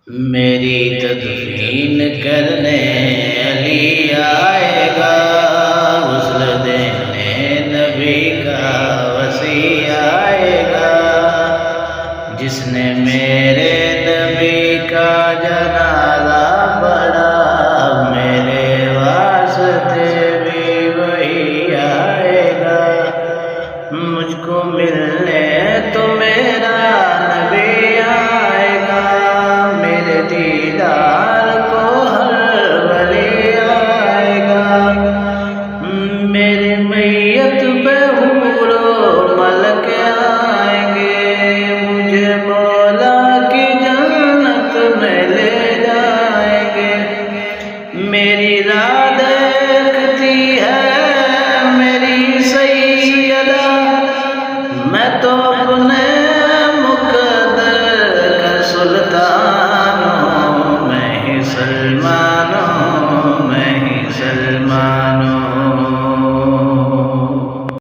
میری تدفین کرنے علی آئے گا، غسل دینے نبی کا وصی آئے گا، جس نے میرے نبی کا جنازہ پڑھا میرے واسطے بھی وہی آئے گا، مجھ کو ملنے تو میرا نبی آئے گا، میرے دیدار کو ہر ولی آئے گا، میرے میت پہ حور و ملک آئیں گے، مجھے مولا کی جنت میں لے جائیں گے، میری راہ دیکھتی ہے میری سیدہ، میں تو اپنے مقدر کا سلطان ہوں، میں ہی سلمان